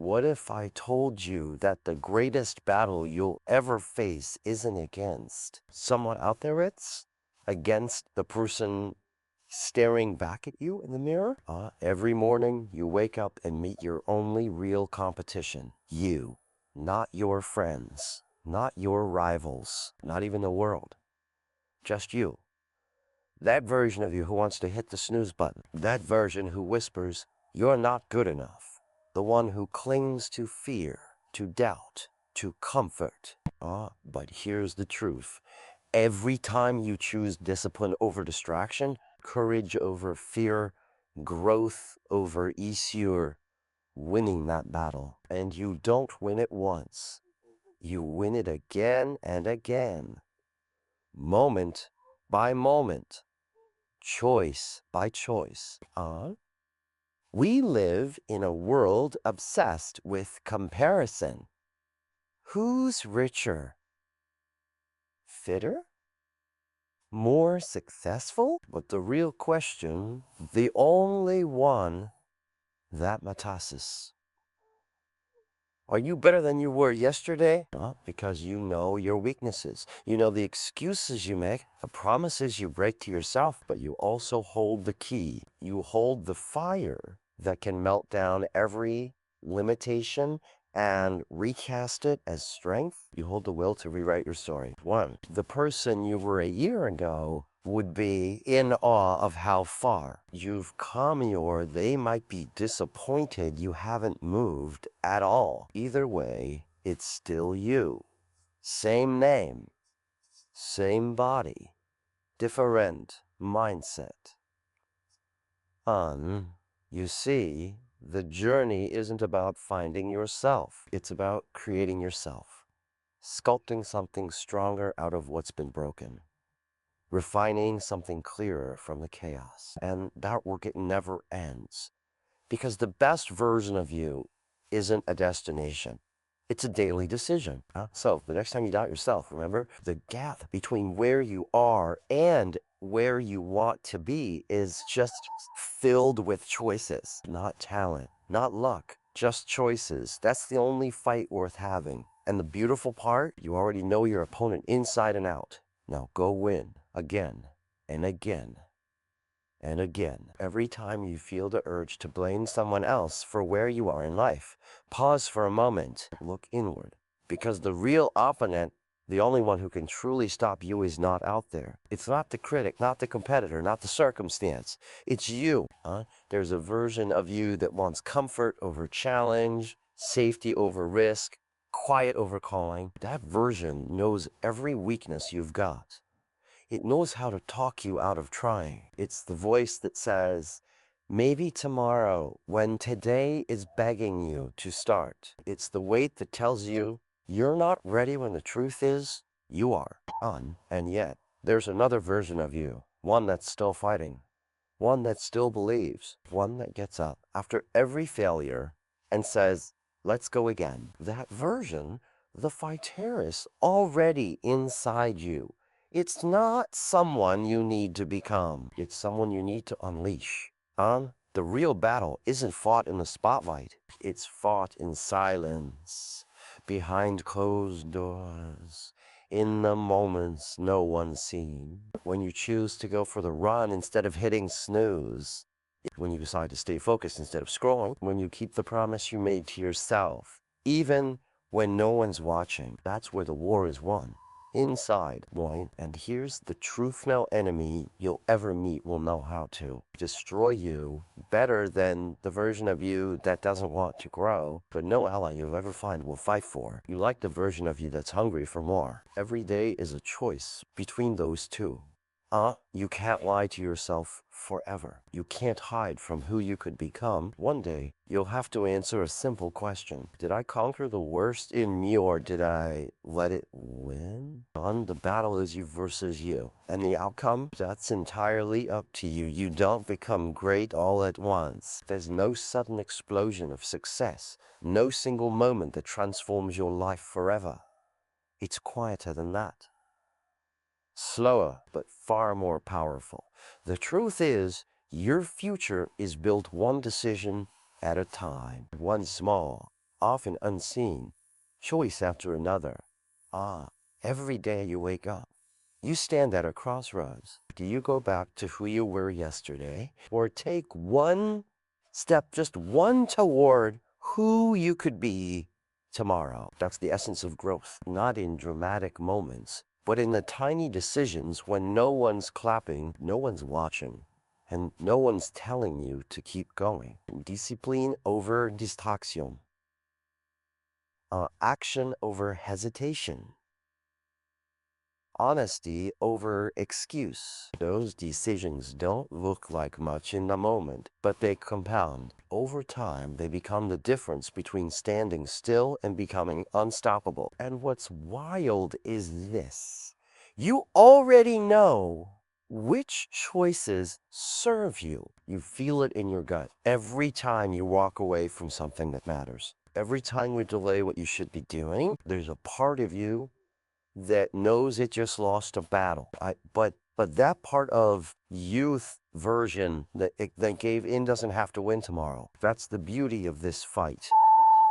What if I told you that the greatest battle you'll ever face isn't against someone out there, it's against the person staring back at you in the mirror? Every morning you wake up and meet your only real competition. You, not your friends, not your rivals, not even the world. Just you. That version of you who wants to hit the snooze button. That version who whispers, "You're not good enough." The one who clings to fear, to doubt, to comfort. But here's the truth. Every time you choose discipline over distraction, courage over fear, growth over ease, you're winning that battle. And you don't win it once. You win it again and again. Moment by moment. Choice by choice. We live in a world obsessed with comparison. Who's richer? Fitter? More successful? But the real question, the only one that matters. Are you better than you were yesterday? Because you know your weaknesses. You know the excuses you make, the promises you break to yourself, but you also hold the key. You hold the fire that can melt down every limitation and recast it as strength. You hold the will to rewrite your story. One, the person you were a year ago would be in awe of how far you've come, or they might be disappointed you haven't moved at all. Either way, it's still you. Same name, same body, different mindset. You see, the journey isn't about finding yourself. It's about creating yourself, sculpting something stronger out of what's been broken, refining something clearer from the chaos. And that work, it never ends. Because the best version of you isn't a destination. It's a daily decision. So the next time you doubt yourself, remember, the gap between where you are and where you want to be is just filled with choices, not talent, not luck, just choices. That's the only fight worth having. And the beautiful part, you already know your opponent inside and out. Now go win again and again and again. Every time you feel the urge to blame someone else for where you are in life, pause for a moment, look inward. Because the real opponent, the only one who can truly stop you, is not out there. It's not the critic, not the competitor, not the circumstance. It's you. There's a version of you that wants comfort over challenge, safety over risk, quiet over calling. That version knows every weakness you've got. It knows how to talk you out of trying. It's the voice that says, maybe tomorrow, when today is begging you to start. It's the weight that tells you you're not ready when the truth is you are. And yet, there's another version of you, one that's still fighting, one that still believes, one that gets up after every failure and says, let's go again. That version, the fighter, is already inside you. It's not someone you need to become. It's someone you need to unleash. The real battle isn't fought in the spotlight. It's fought in silence, behind closed doors, in the moments no one's seen. When you choose to go for the run instead of hitting snooze. When you decide to stay focused instead of scrolling. When you keep the promise you made to yourself, even when no one's watching. That's where the war is won. Inside, boy. And here's the truth: no enemy you'll ever meet will know how to destroy you better than the version of you that doesn't want to grow. But no ally you'll ever find will fight for. You like the version of you that's hungry for more. Every day is a choice between those two. You can't lie to yourself forever. You can't hide from who you could become. One day, you'll have to answer a simple question. Did I conquer the worst in me, or did I let it win? The battle is you versus you. And the outcome, that's entirely up to you. You don't become great all at once. There's no sudden explosion of success. No single moment that transforms your life forever. It's quieter than that. Slower, but far more powerful. The truth is, your future is built one decision at a time. One small, often unseen, choice after another. Ah, every day you wake up, you stand at a crossroads. Do you go back to who you were yesterday, or take one step, just one, toward who you could be tomorrow? That's the essence of growth, not in dramatic moments, but in the tiny decisions when no one's clapping, no one's watching, and no one's telling you to keep going. Discipline over distraction. Action over hesitation. Honesty over excuse. Those decisions don't look like much in the moment, but they compound. Over time, they become the difference between standing still and becoming unstoppable. And what's wild is this. You already know which choices serve you. You feel it in your gut every time you walk away from something that matters. Every time you delay what you should be doing, there's a part of you that knows it just lost a battle. But that part of youth version that gave in doesn't have to win tomorrow. That's the beauty of this fight.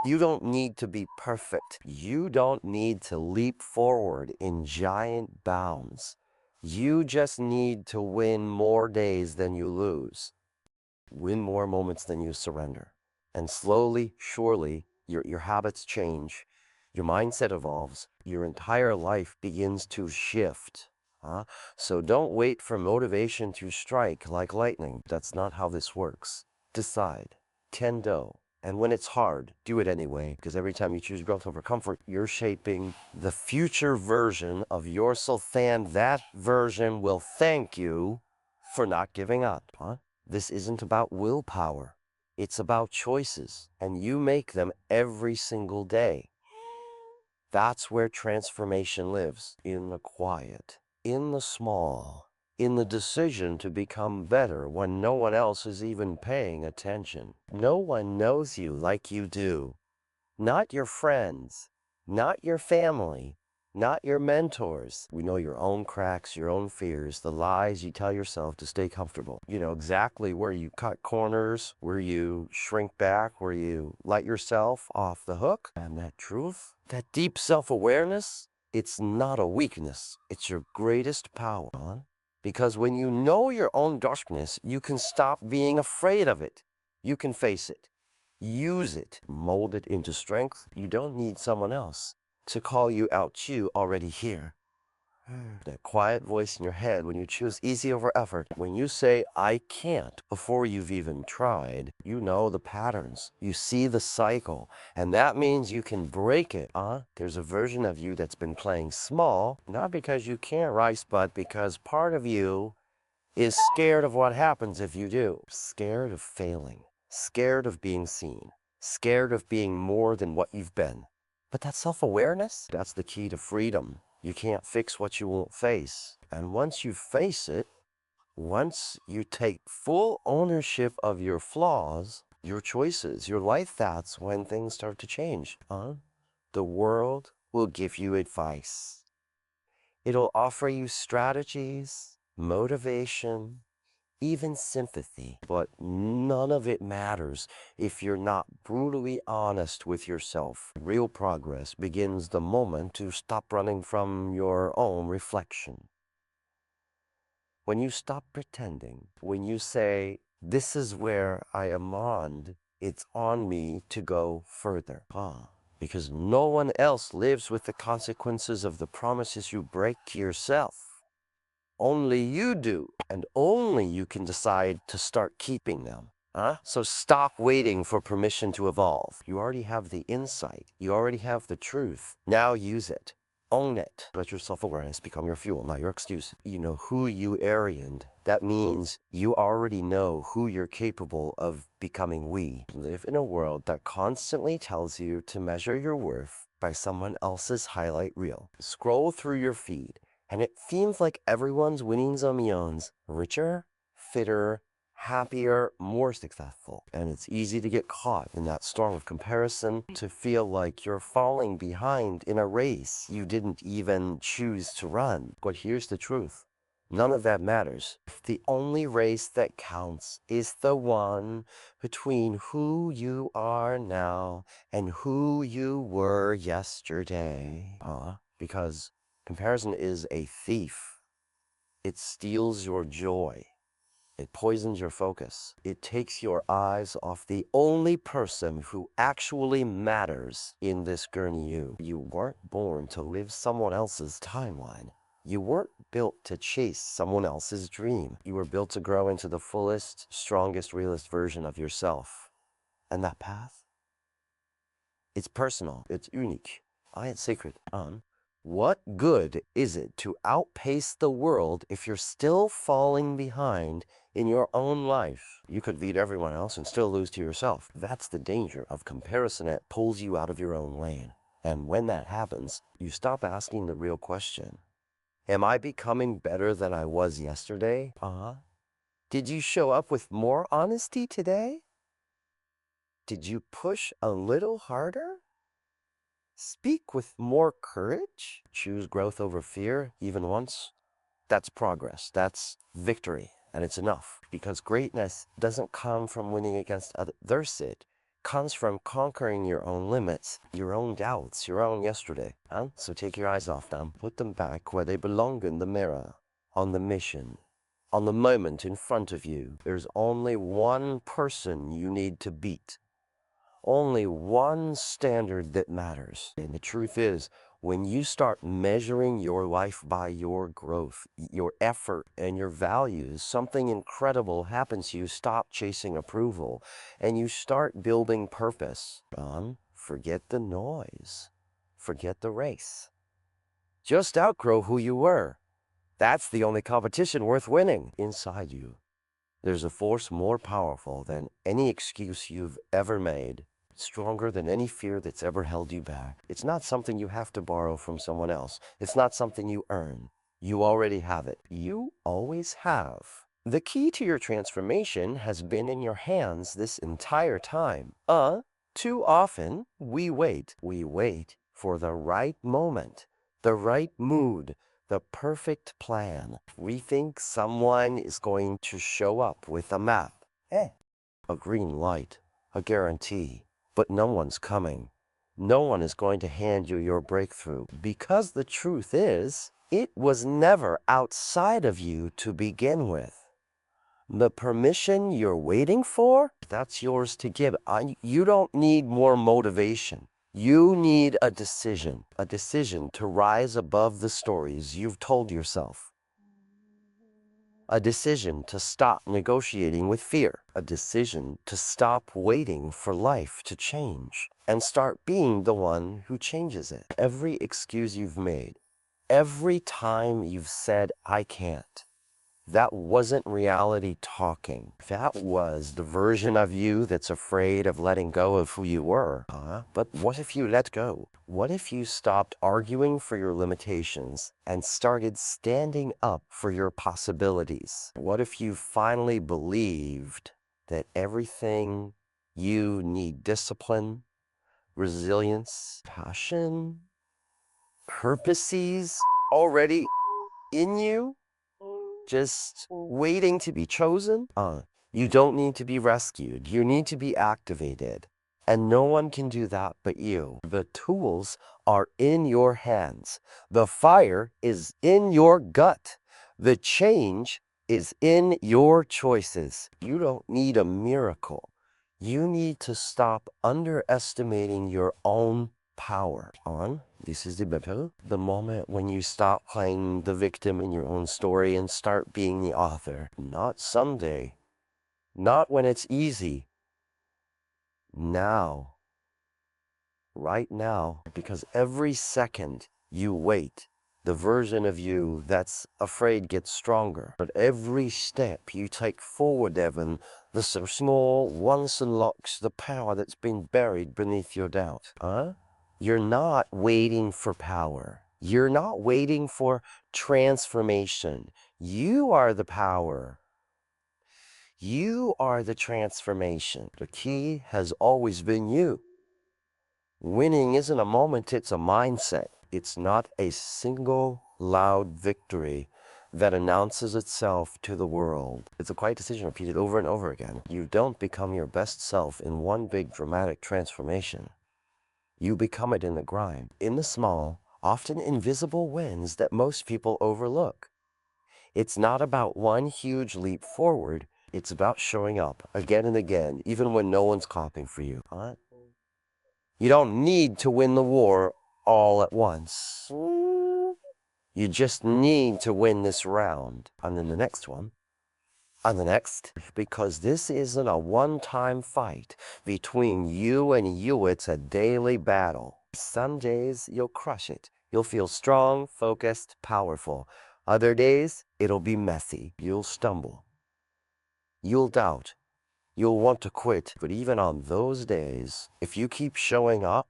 You don't need to be perfect. You don't need to leap forward in giant bounds. You just need to win more days than you lose. Win more moments than you surrender. And slowly, surely, your habits change. Your mindset evolves. Your entire life begins to shift. So don't wait for motivation to strike like lightning. That's not how this works. Decide. Kendo. And when it's hard, do it anyway, because every time you choose growth over comfort, you're shaping the future version of yourself, and that version will thank you for not giving up. This isn't about willpower. It's about choices, and you make them every single day. That's where transformation lives, in the quiet, in the small, in the decision to become better when no one else is even paying attention. No one knows you like you do. Not your friends, not your family, not your mentors. We know your own cracks, your own fears, the lies you tell yourself to stay comfortable. You know exactly where you cut corners, where you shrink back, where you let yourself off the hook. And that truth, that deep self-awareness, it's not a weakness. It's your greatest power. Because when you know your own darkness, you can stop being afraid of it. You can face it. Use it, mold it into strength. You don't need someone else to call you out. You already here. That quiet voice in your head when you choose easy over effort. When you say, I can't, before you've even tried, you know the patterns. You see the cycle. And that means you can break it. There's a version of you that's been playing small, not because you can't rise, but because part of you is scared of what happens if you do. Scared of failing. Scared of being seen. Scared of being more than what you've been. But that self-awareness, that's the key to freedom. You can't fix what you won't face. And once you face it, once you take full ownership of your flaws, your choices, your life, that's when things start to change. The world will give you advice. It'll offer you strategies, motivation, even sympathy. But none of it matters if you're not brutally honest with yourself. Real progress begins the moment you stop running from your own reflection. When you stop pretending, when you say, this is where I am on, it's on me to go further. Because no one else lives with the consequences of the promises you break to yourself. Only you do, and only you can decide to start keeping them. So stop waiting for permission to evolve. You already have the insight. You already have the truth. Now use it. Own it. Let your self-awareness become your fuel, not your excuse. You know who you arianed. That means you already know who you're capable of becoming. We live in a world that constantly tells you to measure your worth by someone else's highlight reel. Scroll through your feed, and it seems like everyone's winning some millions. Richer, fitter, happier, more successful. And it's easy to get caught in that storm of comparison, to feel like you're falling behind in a race you didn't even choose to run. But here's the truth. None of that matters. The only race that counts is the one between who you are now and who you were yesterday. Because comparison is a thief. It steals your joy. It poisons your focus. It takes your eyes off the only person who actually matters in this gurney you. You weren't born to live someone else's timeline. You weren't built to chase someone else's dream. You were built to grow into the fullest, strongest, realest version of yourself. And that path? It's personal. It's unique. It's sacred. What good is it to outpace the world if you're still falling behind in your own life? You could beat everyone else and still lose to yourself. That's the danger of comparison. It pulls you out of your own lane. And when that happens, you stop asking the real question. Am I becoming better than I was yesterday? Did you show up with more honesty today? Did you push a little harder? Speak with more courage? Choose growth over fear, even once? That's progress. That's victory. And it's enough. Because greatness doesn't come from winning against others. It comes from conquering your own limits, your own doubts, your own yesterday. So take your eyes off them. Put them back where they belong in the mirror. On the mission. On the moment in front of you. There's only one person you need to beat. Only one standard that matters. And the truth is, when you start measuring your life by your growth, your effort, and your values, something incredible happens. You stop chasing approval, and you start building purpose. Forget the noise. Forget the race. Just outgrow who you were. That's the only competition worth winning inside you. There's a force more powerful than any excuse you've ever made. Stronger than any fear that's ever held you back. It's not something you have to borrow from someone else. It's not something you earn. You already have it. You always have. The key to your transformation has been in your hands this entire time. Too often, we wait. We wait for the right moment, the right mood, the perfect plan. We think someone is going to show up with a map, a green light, a guarantee. But no one's coming. No one is going to hand you your breakthrough, because the truth is, it was never outside of you to begin with. The permission you're waiting for, that's yours to give. You don't need more motivation. You need a decision to rise above the stories you've told yourself. A decision to stop negotiating with fear. A decision to stop waiting for life to change and start being the one who changes it. Every excuse you've made, every time you've said, I can't, that wasn't reality talking. That was the version of you that's afraid of letting go of who you were. But what if you let go? What if you stopped arguing for your limitations and started standing up for your possibilities? What if you finally believed that everything you need, discipline, resilience, passion, purposes, already in you? Just waiting to be chosen? You don't need to be rescued. You need to be activated. And no one can do that but you. The tools are in your hands. The fire is in your gut. The change is in your choices. You don't need a miracle. You need to stop underestimating your own power. This is the moment when you stop playing the victim in your own story and start being the author. Not someday. Not when it's easy. Now. Right now. Because every second you wait, the version of you that's afraid gets stronger. But every step you take forward, Evan, the so small once unlocks the power that's been buried beneath your doubt. You're not waiting for power. You're not waiting for transformation. You are the power. You are the transformation. The key has always been you. Winning isn't a moment, it's a mindset. It's not a single loud victory. that announces itself to the world. It's a quiet decision repeated over and over again. You don't become your best self in one big dramatic transformation. You become it in the grind, in the small, often invisible wins that most people overlook. It's not about one huge leap forward. It's about showing up again and again, even when no one's clapping for you. Huh? You don't need to win the war all at once. You just need to win this round. And then the next one. And the next. Because this isn't a one-time fight between you and you. It's a daily battle. Some days you'll crush it. You'll feel strong, focused, powerful. Other days, it'll be messy. You'll stumble. You'll doubt. You'll want to quit. But even on those days, if you keep showing up,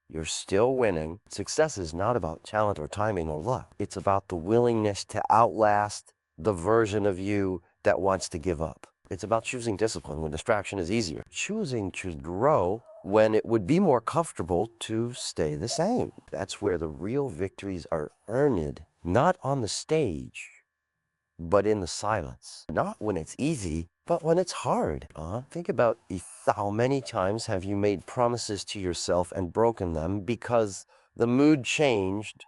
you're still winning. Success is not about talent or timing or luck. It's about the willingness to outlast the version of you that wants to give up. It's about choosing discipline when distraction is easier. Choosing to grow when it would be more comfortable to stay the same. That's where the real victories are earned, not on the stage, but in the silence. Not when it's easy, but when it's hard. Think about how many times have you made promises to yourself and broken them because the mood changed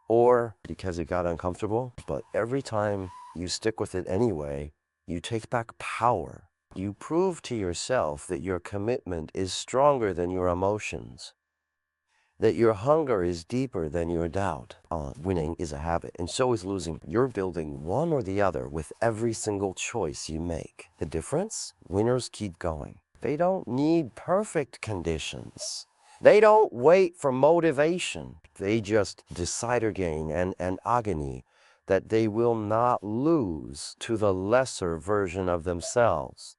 or because it got uncomfortable. But every time you stick with it anyway, you take back power. You prove to yourself that your commitment is stronger than your emotions, that your hunger is deeper than your doubt. Winning is a habit, and so is losing. You're building one or the other with every single choice you make. The difference? Winners keep going. They don't need perfect conditions. They don't wait for motivation. They just decide again and agony that they will not lose to the lesser version of themselves.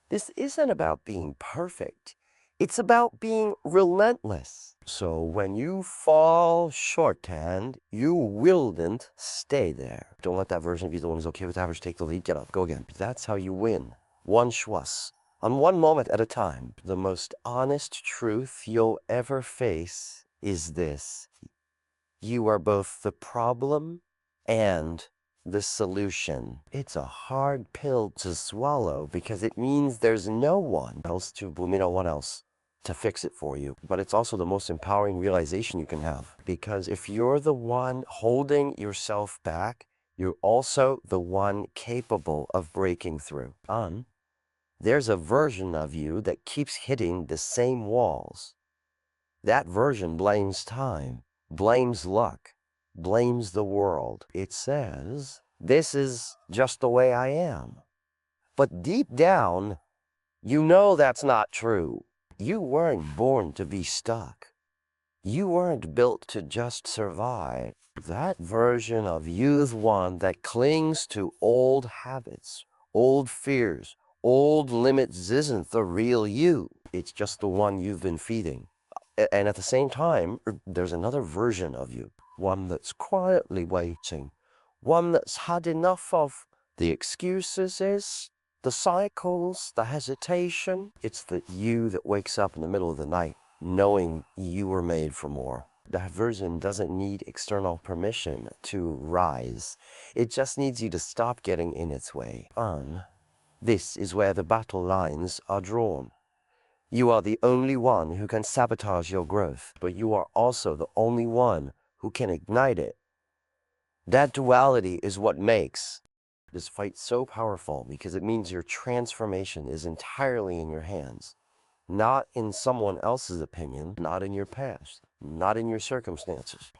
This isn't about being perfect. It's about being relentless. So when you fall shorthand, you willn't stay there. Don't let that version of you, the one who's okay with average, take the lead. Get up, go again. That's how you win. One schwuss, on one moment at a time. The most honest truth you'll ever face is this. You are both the problem and the solution. It's a hard pill to swallow because it means there's no one else to fix it for you. But it's also the most empowering realization you can have, because if you're the one holding yourself back, you're also the one capable of breaking through. There's a version of you that keeps hitting the same walls. That version blames time, blames luck, blames the world. It says, this is just the way I am. But deep down, you know that's not true. You weren't born to be stuck. You weren't built to just survive. That version of you's one that clings to old habits, old fears, old limits isn't the real you. It's just the one you've been feeding. And at the same time, there's another version of you, one that's quietly waiting, one that's had enough of the excuses, the cycles, the hesitation. It's the you that wakes up in the middle of the night knowing you were made for more. That version doesn't need external permission to rise. It just needs you to stop getting in its way. This is where the battle lines are drawn. You are the only one who can sabotage your growth, but you are also the only one who can ignite it. That duality is what makes this fight so powerful, because it means your transformation is entirely in your hands, not in someone else's opinion, not in your past, not in your circumstances.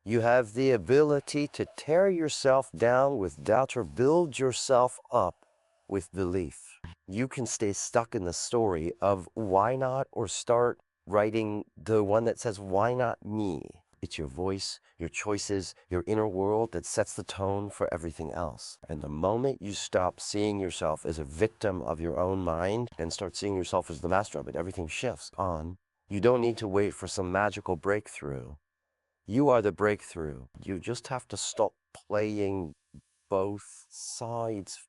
You have the ability to tear yourself down with doubt or build yourself up with belief. You can stay stuck in the story of why not, or start writing the one that says, why not me? It's your voice, your choices, your inner world that sets the tone for everything else. And the moment you stop seeing yourself as a victim of your own mind and start seeing yourself as the master of it, everything shifts on. You don't need to wait for some magical breakthrough. You are the breakthrough. You just have to stop playing both sides,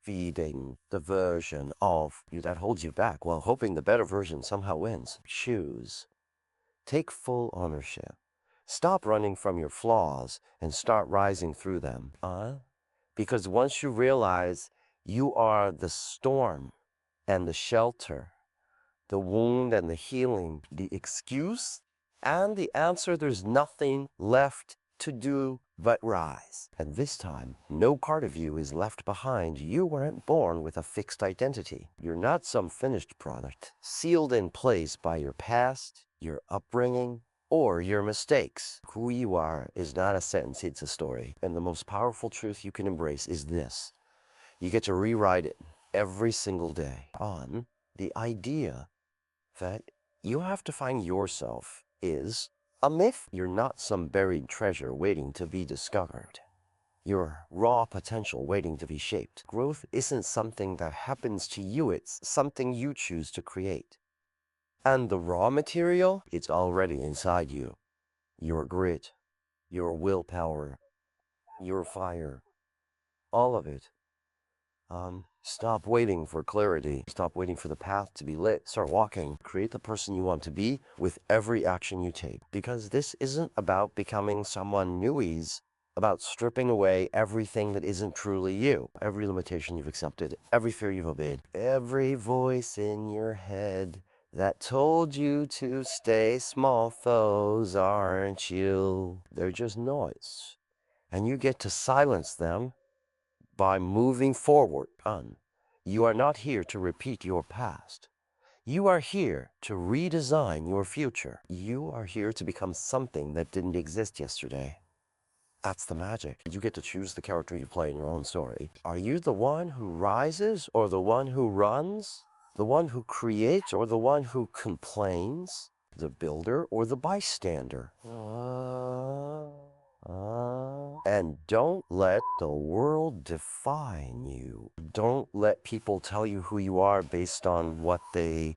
feeding the version of you that holds you back while hoping the better version somehow wins. Choose. Take full ownership. Stop running from your flaws and start rising through them. Because once you realize you are the storm and the shelter, the wound and the healing, the excuse and the answer, there's nothing left to do but rise. And this time, no part of you is left behind. You weren't born with a fixed identity. You're not some finished product, sealed in place by your past, your upbringing, or your mistakes. Who you are is not a sentence, it's a story. And the most powerful truth you can embrace is this. You get to rewrite it every single day on the idea that you have to find yourself is a myth. You're not some buried treasure waiting to be discovered. You're raw potential waiting to be shaped. Growth isn't something that happens to you, it's something you choose to create. And the raw material, it's already inside you. Your grit, your willpower, your fire, all of it. Stop waiting for clarity. Stop waiting for the path to be lit. Start walking. Create the person you want to be with every action you take. Because this isn't about becoming someone new. It's about stripping away everything that isn't truly you. Every limitation you've accepted, every fear you've obeyed, every voice in your head that told you to stay small. Those aren't you. They're just noise. And you get to silence them by moving forward. You are not here to repeat your past. You are here to redesign your future. You are here to become something that didn't exist yesterday. That's the magic. You get to choose the character you play in your own story. Are you the one who rises or the one who runs? The one who creates or the one who complains? The builder or the bystander? And don't let the world define you. Don't let people tell you who you are based on what they've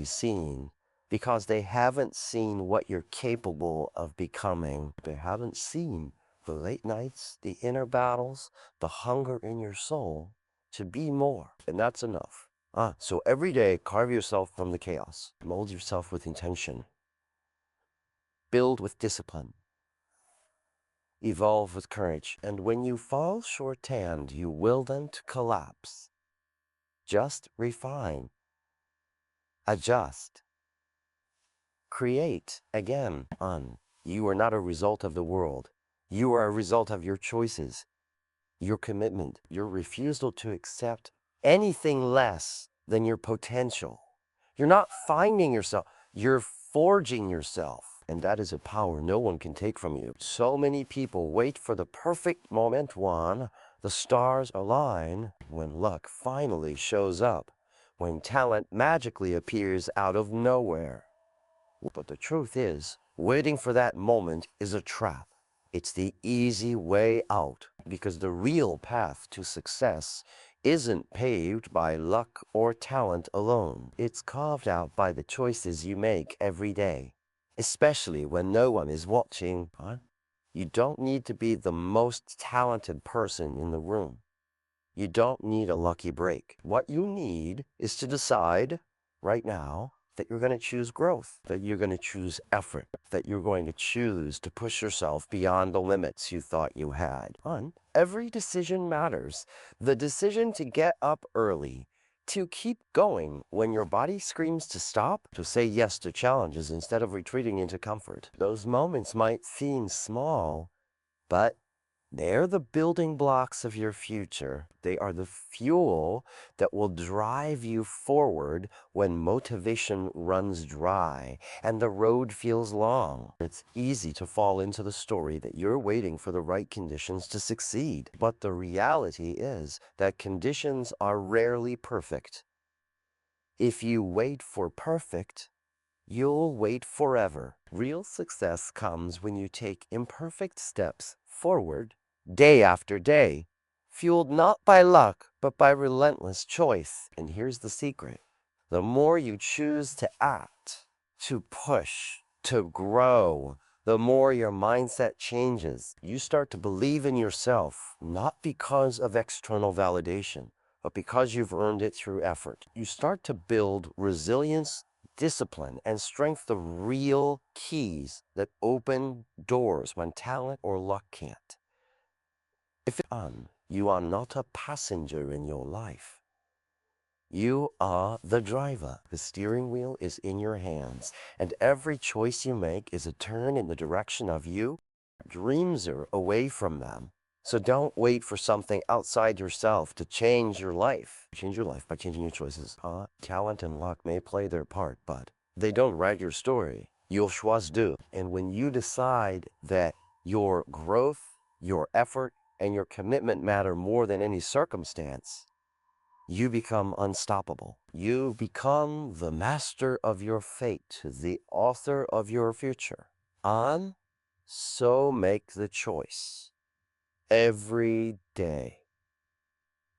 seen, because they haven't seen what you're capable of becoming. They haven't seen the late nights, the inner battles, the hunger in your soul to be more. And that's enough. So every day, carve yourself from the chaos. Mold yourself with intention. Build with discipline. Evolve with courage. And when you fall short-handed, you will then collapse. Just refine. Adjust. Create again. You are not a result of the world. You are a result of your choices, your commitment, your refusal to accept anything less than your potential. You're not finding yourself. You're forging yourself. And that is a power no one can take from you. So many people wait for the perfect moment when the stars align, when luck finally shows up, when talent magically appears out of nowhere. But the truth is, waiting for that moment is a trap. It's the easy way out, because the real path to success isn't paved by luck or talent alone. It's carved out by the choices you make every day, especially when no one is watching. You don't need to be the most talented person in the room. You don't need a lucky break. What you need is to decide right now that you're going to choose growth, that you're going to choose effort, that you're going to choose to push yourself beyond the limits you thought you had. Every decision matters. The decision to get up early, to keep going when your body screams to stop, to say yes to challenges instead of retreating into comfort. Those moments might seem small, but they're the building blocks of your future. They are the fuel that will drive you forward when motivation runs dry and the road feels long. It's easy to fall into the story that you're waiting for the right conditions to succeed. But the reality is that conditions are rarely perfect. If you wait for perfect, you'll wait forever. Real success comes when you take imperfect steps forward day after day, fueled not by luck, but by relentless choice. And here's the secret. The more you choose to act, to push, to grow, the more your mindset changes. You start to believe in yourself, not because of external validation, but because you've earned it through effort. You start to build resilience discipline, and strength the real keys that open doors when talent or luck can't. If it's on, you are not a passenger in your life. You are the driver. The steering wheel is in your hands, and every choice you make is a turn in the direction of you. Dreams are away from them. So don't wait for something outside yourself to change your life. Change your life by changing your choices. Talent and luck may play their part, but they don't write your story. Your choix do. And when you decide that your growth, your effort, and your commitment matter more than any circumstance, you become unstoppable. You become the master of your fate, the author of your future. So make the choice every day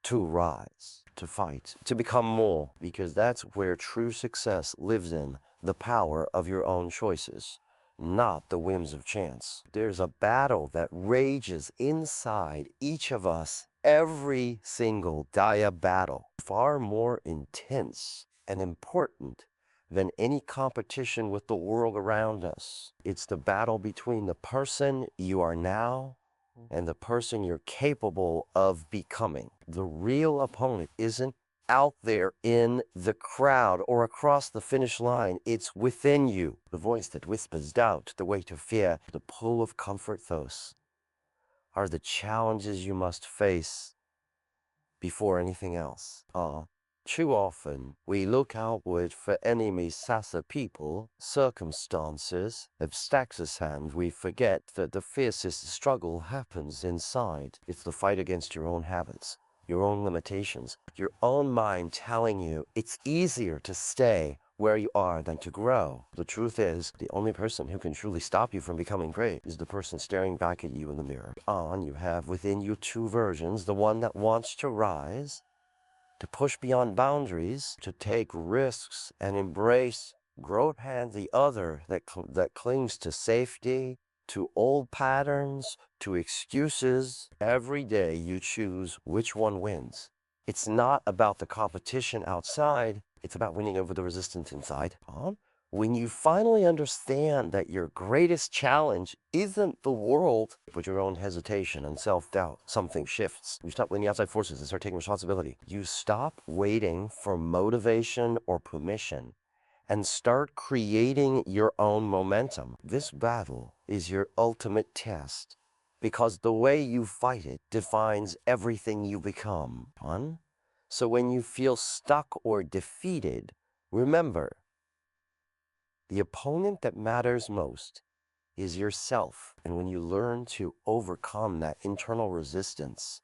to rise, to fight, to become more, because that's where true success lives in the power of your own choices, not the whims of chance. There's a battle that rages inside each of us every single day, a battle far more intense and important than any competition with the world around us. It's the battle between the person you are now and the person you're capable of becoming. The real opponent isn't out there in the crowd or across the finish line. It's within you. The voice that whispers doubt, the weight of fear, the pull of comfort. Those are the challenges you must face before anything else. Too often, we look outward for enemies as a people, circumstances, obstacles, and we forget that the fiercest struggle happens inside. It's the fight against your own habits, your own limitations, your own mind telling you it's easier to stay where you are than to grow. The truth is, the only person who can truly stop you from becoming great is the person staring back at you in the mirror. You have within you two versions, the one that wants to rise, to push beyond boundaries, to take risks and embrace growth, and the other that clings to safety, to old patterns, to excuses. Every day you choose which one wins. It's not about the competition outside, it's about winning over the resistance inside. When you finally understand that your greatest challenge isn't the world, but your own hesitation and self-doubt, something shifts. You stop letting the outside forces and start taking responsibility. You stop waiting for motivation or permission and start creating your own momentum. This battle is your ultimate test because the way you fight it defines everything you become. So when you feel stuck or defeated, remember, the opponent that matters most is yourself. And when you learn to overcome that internal resistance,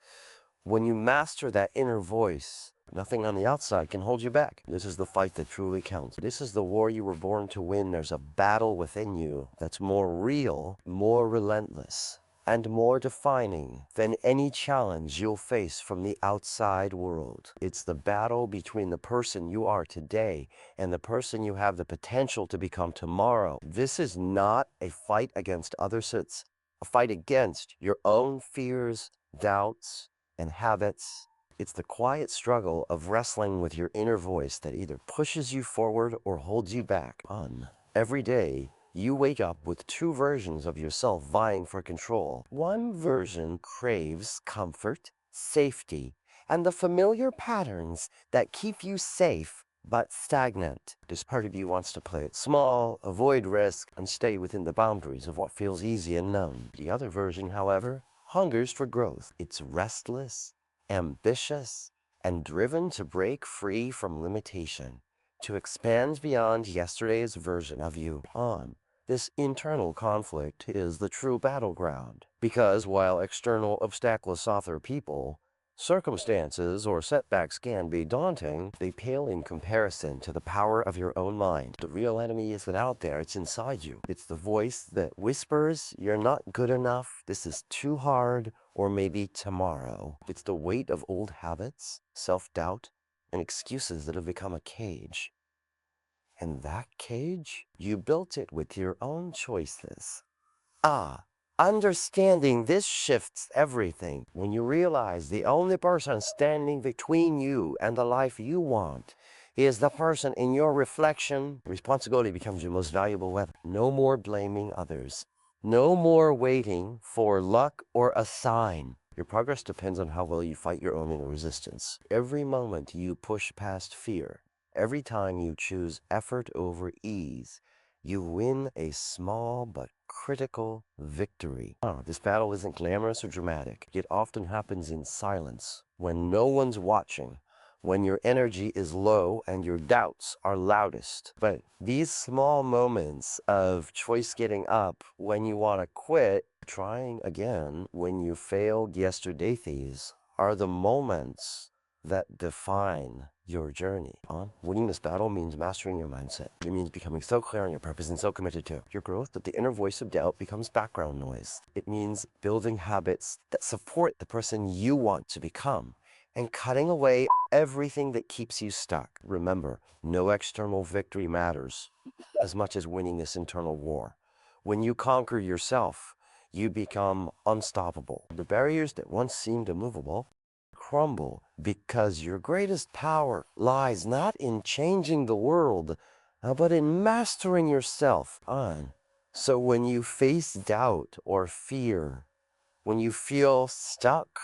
when you master that inner voice, nothing on the outside can hold you back. This is the fight that truly counts. This is the war you were born to win. There's a battle within you that's more real, more relentless, and more defining than any challenge you'll face from the outside world. It's the battle between the person you are today and the person you have the potential to become tomorrow. This is not a fight against others. It's a fight against your own fears, doubts, and habits. It's the quiet struggle of wrestling with your inner voice that either pushes you forward or holds you back. Every day, you wake up with two versions of yourself vying for control. One version craves comfort, safety, and the familiar patterns that keep you safe but stagnant. This part of you wants to play it small, avoid risk, and stay within the boundaries of what feels easy and known. The other version, however, hungers for growth. It's restless, ambitious, and driven to break free from limitation, to expand beyond yesterday's version of you. This internal conflict is the true battleground, because while external obstacles author people, circumstances or setbacks can be daunting, they pale in comparison to the power of your own mind. The real enemy isn't out there, it's inside you. It's the voice that whispers, you're not good enough, this is too hard, or maybe tomorrow. It's the weight of old habits, self-doubt, and excuses that have become a cage. And that cage, you built it with your own choices. Understanding this shifts everything. When you realize the only person standing between you and the life you want is the person in your reflection. Responsibility becomes your most valuable weapon. No more blaming others. No more waiting for luck or a sign. Your progress depends on how well you fight your own inner resistance. Every moment you push past fear, every time you choose effort over ease, you win a small but critical victory. This battle isn't glamorous or dramatic. It often happens in silence, when no one's watching, when your energy is low and your doubts are loudest. But these small moments of choice getting up when you want to quit, trying again when you failed yesterday, these are the moments that define your journey. Winning this battle means mastering your mindset. It means becoming so clear on your purpose and so committed to your growth that the inner voice of doubt becomes background noise. It means building habits that support the person you want to become and cutting away everything that keeps you stuck. Remember, no external victory matters as much as winning this internal war. When you conquer yourself, you become unstoppable. The barriers that once seemed immovable crumble because your greatest power lies not in changing the world, but in mastering yourself. So when you face doubt or fear, when you feel stuck